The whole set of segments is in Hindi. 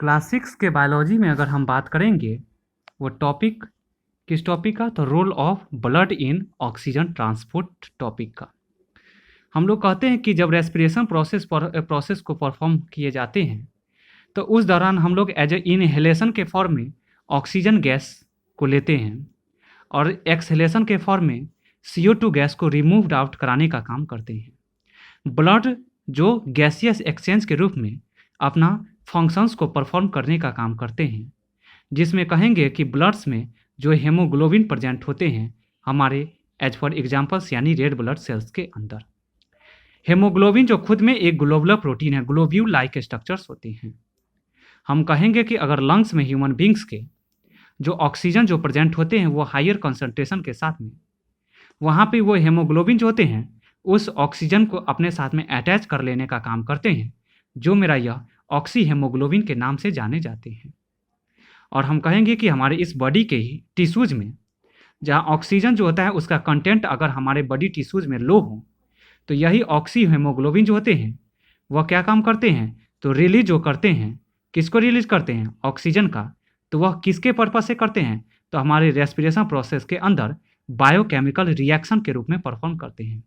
क्लास 6 के बायोलॉजी में अगर हम बात करेंगे वो टॉपिक किस टॉपिक का, तो role of blood in oxygen transport topic का। हम लोग कहते हैं कि जब रेस्पिरेशन प्रोसेस को परफॉर्म किए जाते हैं तो उस दौरान हम लोग एज ए इनहेलेशन के फॉर्म में ऑक्सीजन गैस को लेते हैं और एक्सहेलेशन के फॉर्म में CO2 गैस को रिमूव्ड आउट कराने का काम करते हैं। ब्लड जो गैसियस एक्सचेंज के रूप में अपना फंक्शंस को परफॉर्म करने का काम करते हैं, जिसमें कहेंगे कि ब्लड्स में जो हेमोग्लोबिन प्रेजेंट होते हैं हमारे एज फॉर एग्जांपल्स यानी रेड ब्लड सेल्स के अंदर। हेमोग्लोबिन जो खुद में एक ग्लोबुलर प्रोटीन है, ग्लोब्यूल लाइक स्ट्रक्चर्स होते हैं। हम कहेंगे कि अगर लंग्स में ह्यूमन बींग्स के जो ऑक्सीजन जो प्रेजेंट होते हैं वो हायर कंसंट्रेशन के साथ में, वहाँ पे वो हेमोग्लोबिन जो होते हैं उस ऑक्सीजन को अपने साथ में अटैच कर लेने का काम करते हैं, जो मेरा यह ऑक्सी हेमोग्लोबिन के नाम से जाने जाते हैं। और हम कहेंगे कि हमारे इस बॉडी के ही टिश्यूज में जहाँ ऑक्सीजन जो होता है उसका कंटेंट अगर हमारे बॉडी टिश्यूज में लो हो तो यही ऑक्सी हेमोग्लोबिन जो होते हैं वह क्या काम करते हैं, तो रिलीज जो करते हैं, किसको रिलीज करते हैं, ऑक्सीजन का। तो वह किसके पर्पज से करते हैं, तो हमारे रेस्पिरेशन प्रोसेस के अंदर बायोकेमिकल रिएक्शन के रूप में परफॉर्म करते हैं,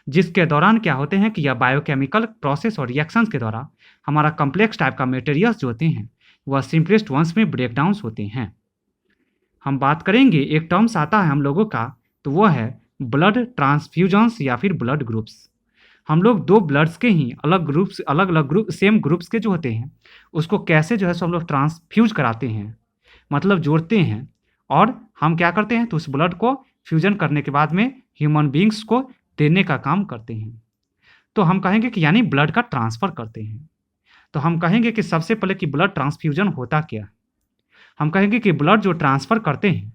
जिसके दौरान क्या होते हैं कि यह बायोकेमिकल प्रोसेस और रिएक्शंस के द्वारा हमारा कम्प्लेक्स टाइप का मटेरियल्स जो होते हैं वह सिंपलेस्ट वंस में ब्रेकडाउन्स होते हैं। हम बात करेंगे, एक टर्म्स आता है हम लोगों का, तो वह है ब्लड ट्रांसफ्यूजन्स या फिर ब्लड ग्रुप्स। हम लोग दो ब्लड्स के ही अलग अलग ग्रुप सेम ग्रुप्स के जो होते हैं उसको कैसे जो है सो हम लोग ट्रांसफ्यूज कराते हैं, मतलब जोड़ते हैं, और हम क्या करते हैं तो उस ब्लड को फ्यूजन करने के बाद में ह्यूमन बींग्स को देने का काम करते हैं। तो हम कहेंगे कि यानी ब्लड का ट्रांसफ़र करते हैं। तो हम कहेंगे कि सबसे पहले कि ब्लड ट्रांसफ्यूजन होता क्या। हम कहेंगे कि ब्लड जो ट्रांसफ़र करते हैं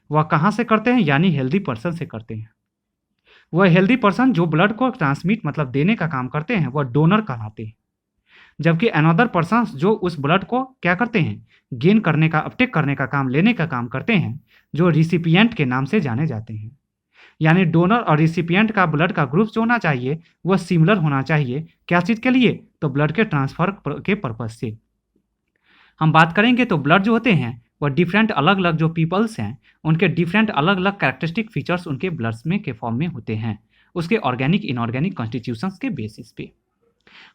वह कहाँ से करते हैं, यानी हेल्दी पर्सन से करते हैं। वह हेल्दी पर्सन जो ब्लड को ट्रांसमिट मतलब देने का काम करते हैं वह डोनर कहलाते हैं, जबकि अनदर पर्सन जो उस ब्लड को क्या करते हैं, गेन करने का, अपटेक करने का काम, लेने का काम करते हैं, जो रिसिपिएंट के नाम से जाने जाते हैं। यानी डोनर और रिसिपिएंट का ब्लड का ग्रुप जो होना चाहिए वह सिमिलर होना चाहिए। क्या चीज़ के लिए, तो ब्लड के ट्रांसफर के पर्पज से। हम बात करेंगे तो ब्लड जो होते हैं वह डिफरेंट अलग अलग जो पीपल्स हैं उनके डिफरेंट अलग अलग कैरेक्टरिस्टिक फीचर्स उनके ब्लड्स में के फॉर्म में होते हैं, उसके ऑर्गेनिक इनऑर्गेनिक कॉन्स्टिट्यूशंस के बेसिस पे।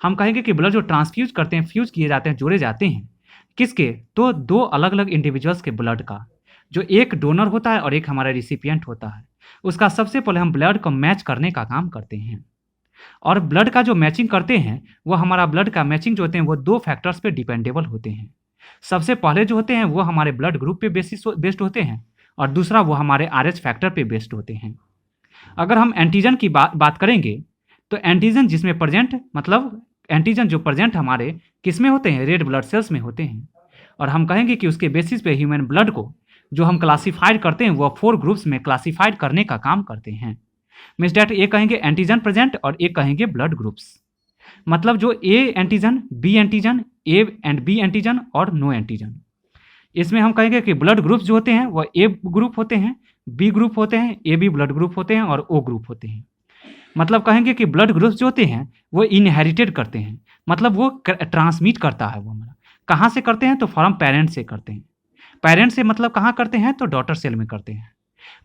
हम कहेंगे कि ब्लड जो ट्रांसफ्यूज करते हैं, फ्यूज किए जाते हैं, जोड़े जाते हैं किसके, तो दो अलग अलग इंडिविजुअल्स के ब्लड का, जो एक डोनर होता है और एक हमारा रिसिपिएंट होता है। उसका सबसे पहले हम ब्लड को मैच करने का काम करते हैं, और ब्लड का जो मैचिंग करते हैं वो हमारा ब्लड का मैचिंग जो होते हैं वो दो फैक्टर्स पे डिपेंडेबल होते हैं। सबसे पहले जो होते हैं वो हमारे ब्लड ग्रुप पे बेस्ड होते हैं, और दूसरा वो हमारे RH फैक्टर पे बेस्ड होते हैं। अगर हम एंटीजन की बात करेंगे तो एंटीजन जिसमें प्रेजेंट, मतलब एंटीजन जो प्रेजेंट हमारे किस में होते हैं, रेड ब्लड सेल्स में होते हैं। और हम कहेंगे कि उसके बेसिस पे ह्यूमन ब्लड को जो हम क्लासीफाइड करते हैं वह 4 ग्रुप्स में क्लासीफाइड करने का काम करते हैं। मीन्स डैट एक कहेंगे एंटीजन प्रेजेंट और एक कहेंगे ब्लड ग्रुप्स, मतलब जो A antigen, B antigen, A and B antigen और नो एंटीजन। इसमें हम कहेंगे कि ब्लड ग्रुप्स जो होते हैं वह ए ग्रुप होते हैं, बी ग्रुप होते हैं, ए बी ब्लड ग्रुप होते हैं और ओ ग्रुप होते हैं। मतलब कहेंगे कि ब्लड ग्रुप्स जो होते हैं वो इनहेरिटेड करते हैं, मतलब वो ट्रांसमिट करता है। वो हमारा कहाँ से करते हैं, तो फ्रॉम पेरेंट से करते हैं। पेरेंट से मतलब कहाँ करते हैं, तो डॉटर सेल में करते हैं।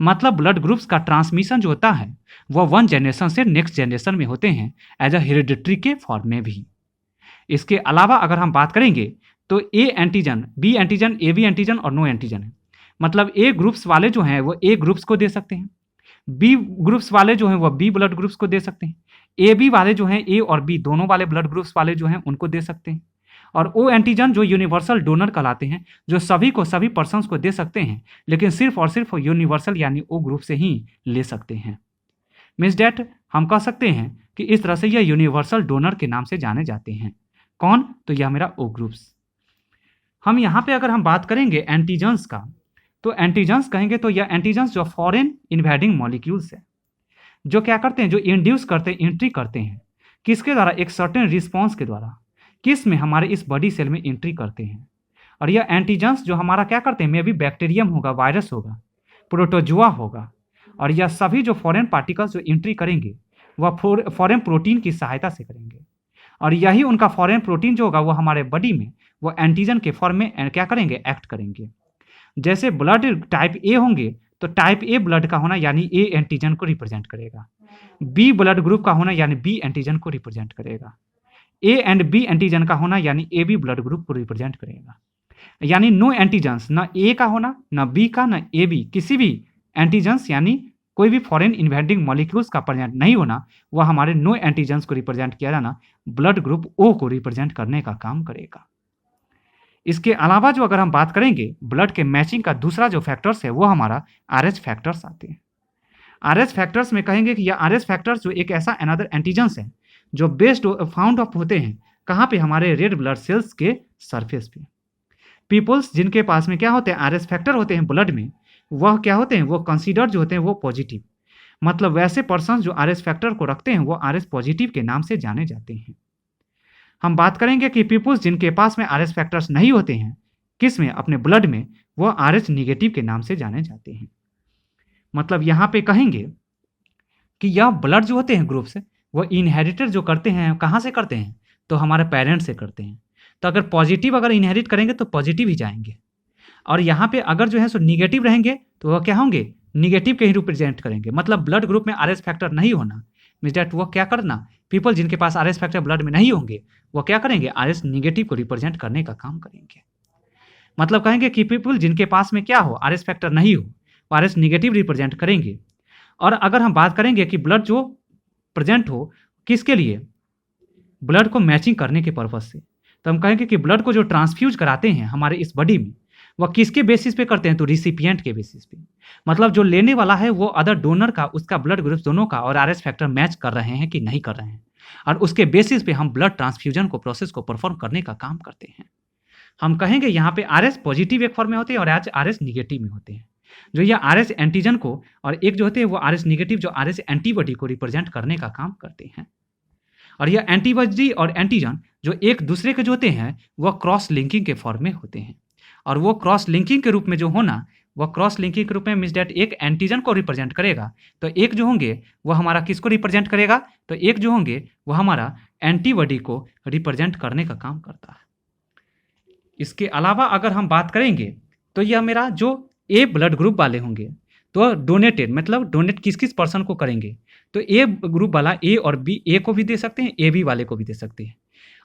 मतलब ब्लड ग्रुप्स का ट्रांसमिशन जो होता है वह 1 जनरेशन से नेक्स्ट जनरेशन में होते हैं एज अ हेरिडिटरी के फॉर्म में भी। इसके अलावा अगर हम बात करेंगे तो A antigen, B antigen, A B antigen और नो एंटीजन है। मतलब ए ग्रुप्स वाले जो हैं वो ए ग्रुप्स को दे सकते हैं, बी ग्रुप्स वाले जो हैं वह बी ब्लड ग्रुप्स को दे सकते हैं, ए बी वाले जो हैं ए और बी दोनों वाले ब्लड ग्रुप्स वाले जो हैं उनको दे सकते हैं, और ओ एंटीजन जो यूनिवर्सल डोनर कहलाते हैं, जो सभी को सभी पर्सन्स को दे सकते हैं, लेकिन सिर्फ और सिर्फ यूनिवर्सल यानी ओ ग्रुप से ही ले सकते हैं। मीन्स डैट हम कह सकते हैं कि इस तरह से यह यूनिवर्सल डोनर के नाम से जाने जाते हैं। कौन, तो यह मेरा ओ ग्रुप्स। हम यहाँ पे अगर हम बात करेंगे एंटीजन्स का, तो एंटीजन्स कहेंगे तो यह एंटीजन्स जो फॉरेन इन्वेडिंग मॉलिक्यूल्स है, जो क्या करते हैं, जो इंड्यूस करते हैं, एंट्री करते हैं, किसके द्वारा, एक सर्टेन रिस्पॉन्स के द्वारा, किस में, हमारे इस बॉडी सेल में एंट्री करते हैं। और यह एंटीजन्स जो हमारा क्या करते हैं, मे बी बैक्टीरियम होगा, वायरस होगा, प्रोटोजुआ होगा, और यह सभी जो फॉरेन पार्टिकल्स जो एंट्री करेंगे वह फॉरेन प्रोटीन की सहायता से करेंगे। और यही उनका फॉरेन प्रोटीन जो होगा वो हमारे बॉडी में वो एंटीजन के फॉर्म में क्या करेंगे, एक्ट करेंगे। जैसे ब्लड टाइप ए होंगे तो टाइप ए ब्लड का होना यानी ए एंटीजन को रिप्रेजेंट करेगा, बी ब्लड ग्रुप का होना यानी बी एंटीजन को रिप्रेजेंट करेगा, ए एंड बी एंटीजन का होना यानी ए बी ब्लड ग्रुप को रिप्रेजेंट करेगा। यानी नो एंटीजन्स, ना ए का होना ना बी का ना ए बी, किसी भी एंटीजन्स यानी कोई भी फॉरेन इन्वेडिंग मॉलिक्यूल्स का प्रेजेंट नहीं होना, वह हमारे नो एंटीजन्स को रिप्रेजेंट किया जाना ब्लड ग्रुप ओ को रिप्रेजेंट करने का काम करेगा। इसके अलावा जो अगर हम बात करेंगे ब्लड के मैचिंग का दूसरा जो फैक्टर्स है वो हमारा आरएच फैक्टर्स आते हैं। आरएच फैक्टर्स में कहेंगे कि यह आरएच फैक्टर्स जो एक ऐसा अनदर एंटीजन्स है जो बेस्ड फाउंड ऑफ होते हैं कहाँ पे, हमारे रेड ब्लड सेल्स के सरफेस पे। पीपल्स जिनके पास में क्या होते हैं, आरएच फैक्टर होते हैं ब्लड में, वह क्या होते हैं, वो कंसीडर जो होते हैं वो पॉजिटिव, मतलब वैसे पर्सन जो आरएच फैक्टर को रखते हैं वो आरएच पॉजिटिव के नाम से जाने जाते हैं। हम बात करेंगे कि पीपल्स जिनके पास में आरएच फैक्टर्स नहीं होते हैं, किस में, अपने ब्लड में, वो आरएच निगेटिव के नाम से जाने जाते हैं। मतलब यहाँ पे कहेंगे कि यह ब्लड जो होते हैं ग्रुप्स वो इनहेरिटेड जो करते हैं, कहाँ से करते हैं, तो हमारे पेरेंट्स से करते हैं। तो अगर पॉजिटिव अगर इनहेरिट करेंगे तो पॉजिटिव ही जाएंगे, और यहाँ पे अगर जो है सो निगेटिव रहेंगे तो वह क्या होंगे, निगेटिव के ही रिप्रेजेंट करेंगे। मतलब ब्लड ग्रुप में आरएच फैक्टर नहीं होना मीन्स डैट वो क्या करना, पीपल जिनके पास आरएच फैक्टर ब्लड में नहीं होंगे वो क्या करेंगे, आरएच निगेटिव को रिप्रेजेंट करने का काम करेंगे। मतलब कहेंगे कि पीपल जिनके पास में क्या हो, आरएच फैक्टर नहीं हो, वो आरएच निगेटिव रिप्रेजेंट करेंगे। और अगर हम बात करेंगे कि ब्लड जो प्रेजेंट हो किसके लिए, ब्लड को मैचिंग करने के पर्पज से, तो हम कहेंगे कि ब्लड को जो ट्रांसफ्यूज कराते हैं हमारे इस बॉडी में वह किसके बेसिस पे करते हैं, तो रिसिपिएंट के बेसिस पे। मतलब जो लेने वाला है वो अदर डोनर का, उसका ब्लड ग्रुप दोनों का और आरएच फैक्टर मैच कर रहे हैं कि नहीं कर रहे हैं, और उसके बेसिस पे हम ब्लड ट्रांसफ्यूजन को प्रोसेस को परफॉर्म करने का काम करते हैं। हम कहेंगे यहाँ पे आरएच पॉजिटिव एक फॉर्म में होते हैं और आरएच निगेटिव में होते हैं। जो ये आरएच एंटीजन को और एक जो होते हैं वो आरएच निगेटिव जो आरएच एंटीबॉडी को रिप्रेजेंट करने का काम करते हैं। और यह एंटीबॉडी और एंटीजन जो एक दूसरे के जो होते हैं वह क्रॉस लिंकिंग के फॉर्म में होते हैं, और वो क्रॉस लिंकिंग के रूप में जो होना, वह क्रॉस लिंकिंग के रूप में मीन्स डैट एक एंटीजन को रिप्रेजेंट करेगा, तो एक जो होंगे वो हमारा किसको रिप्रेजेंट करेगा, तो एक जो होंगे वो हमारा एंटीबॉडी को रिप्रेजेंट करने का काम करता है। इसके अलावा अगर हम बात करेंगे तो यह मेरा जो ए ब्लड ग्रुप वाले होंगे तो डोनेटेड, मतलब डोनेट किस किस पर्सन को करेंगे, तो ए ग्रुप वाला ए और बी, ए को भी दे सकते हैं, ए बी वाले को भी दे सकते हैं।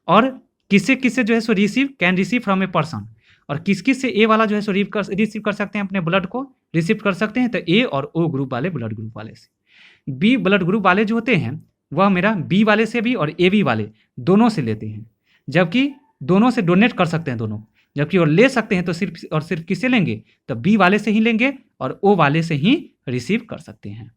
और किससे किससे जो है सो receive can receive from a person, और किस किस से ए वाला जो है सो रिसीव कर सकते हैं, अपने ब्लड को रिसीव कर सकते हैं, तो ए और ओ ग्रुप वाले ब्लड ग्रुप वाले से। बी ब्लड ग्रुप वाले जो होते हैं वह मेरा बी वाले से भी और ए बी वाले दोनों से लेते हैं, जबकि दोनों से डोनेट कर सकते हैं दोनों, जबकि और ले सकते हैं तो सिर्फ और सिर्फ किससे लेंगे, तो बी वाले से ही लेंगे और ओ वाले से ही रिसीव कर सकते हैं।